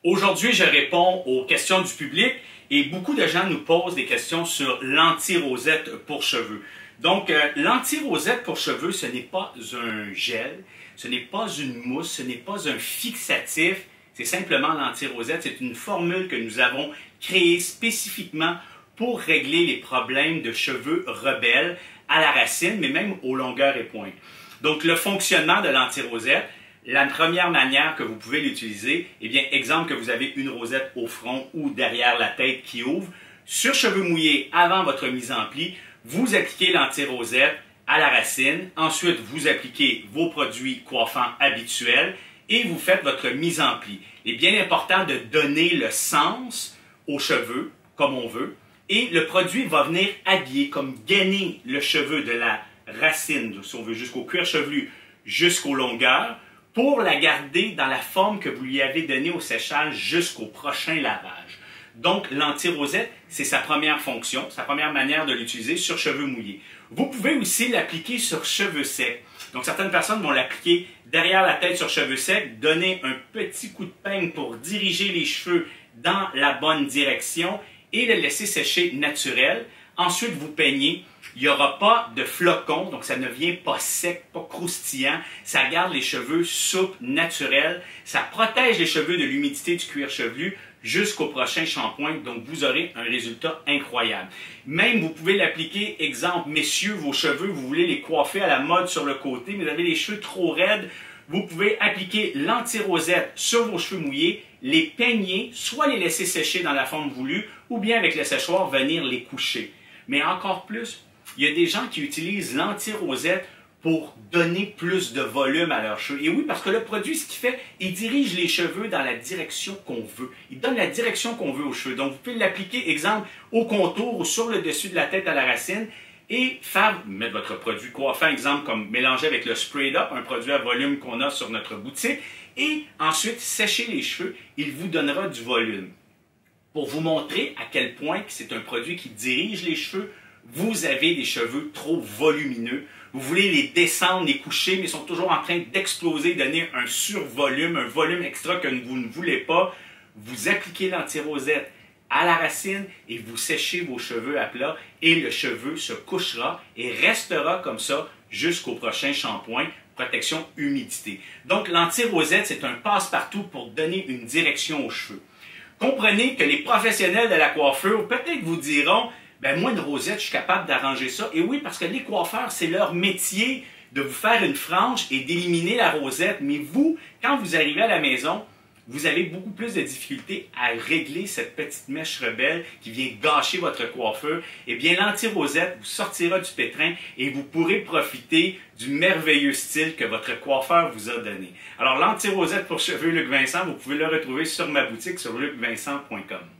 Aujourd'hui, je réponds aux questions du public et beaucoup de gens nous posent des questions sur l'anti-rosette pour cheveux. Donc, l'anti-rosette pour cheveux, ce n'est pas un gel, ce n'est pas une mousse, ce n'est pas un fixatif, c'est simplement l'anti-rosette. C'est une formule que nous avons créée spécifiquement pour régler les problèmes de cheveux rebelles à la racine, mais même aux longueurs et pointes. Donc, le fonctionnement de l'anti-rosette, la première manière que vous pouvez l'utiliser, eh bien, exemple que vous avez une rosette au front ou derrière la tête qui ouvre, sur cheveux mouillés avant votre mise en pli, vous appliquez l'anti-rosette à la racine, ensuite vous appliquez vos produits coiffants habituels et vous faites votre mise en pli. Il est bien important de donner le sens aux cheveux, comme on veut, et le produit va venir habiller, comme gainer le cheveu de la racine, si on veut, jusqu'au cuir chevelu, jusqu'aux longueurs, pour la garder dans la forme que vous lui avez donnée au séchage jusqu'au prochain lavage. Donc, l'anti-rosette, c'est sa première fonction, sa première manière de l'utiliser sur cheveux mouillés. Vous pouvez aussi l'appliquer sur cheveux secs. Donc, certaines personnes vont l'appliquer derrière la tête sur cheveux secs, donner un petit coup de peigne pour diriger les cheveux dans la bonne direction et le laisser sécher naturel. Ensuite, vous peignez. Il n'y aura pas de flocons, donc ça ne vient pas sec, pas croustillant. Ça garde les cheveux souples, naturels. Ça protège les cheveux de l'humidité du cuir chevelu jusqu'au prochain shampoing. Donc, vous aurez un résultat incroyable. Même, vous pouvez l'appliquer, exemple, messieurs, vos cheveux, vous voulez les coiffer à la mode sur le côté, mais vous avez les cheveux trop raides. Vous pouvez appliquer l'anti-rosette sur vos cheveux mouillés, les peigner, soit les laisser sécher dans la forme voulue, ou bien avec le séchoir, venir les coucher. Mais encore plus, il y a des gens qui utilisent l'anti-rosette pour donner plus de volume à leurs cheveux. Et oui, parce que le produit, ce qu'il fait, il dirige les cheveux dans la direction qu'on veut. Il donne la direction qu'on veut aux cheveux. Donc, vous pouvez l'appliquer, exemple, au contour ou sur le dessus de la tête à la racine et mettre votre produit coiffant, exemple, comme mélanger avec le Sprayed Up, un produit à volume qu'on a sur notre boutique, et ensuite sécher les cheveux. Il vous donnera du volume. Pour vous montrer à quel point c'est un produit qui dirige les cheveux, vous avez des cheveux trop volumineux, vous voulez les descendre, les coucher, mais ils sont toujours en train d'exploser, donner un survolume, un volume extra que vous ne voulez pas. Vous appliquez l'anti-rosette à la racine et vous séchez vos cheveux à plat et le cheveu se couchera et restera comme ça jusqu'au prochain shampoing, protection humidité. Donc l'anti-rosette, c'est un passe-partout pour donner une direction aux cheveux. Comprenez que les professionnels de la coiffure peut-être vous diront « ben moi, une rosette, je suis capable d'arranger ça. » Et oui, parce que les coiffeurs, c'est leur métier de vous faire une frange et d'éliminer la rosette. Mais vous, quand vous arrivez à la maison, vous avez beaucoup plus de difficultés à régler cette petite mèche rebelle qui vient gâcher votre coiffure. Eh bien, l'anti-rosette vous sortira du pétrin et vous pourrez profiter du merveilleux style que votre coiffeur vous a donné. Alors, l'anti-rosette pour cheveux Luc Vincent, vous pouvez le retrouver sur ma boutique sur lucvincent.com.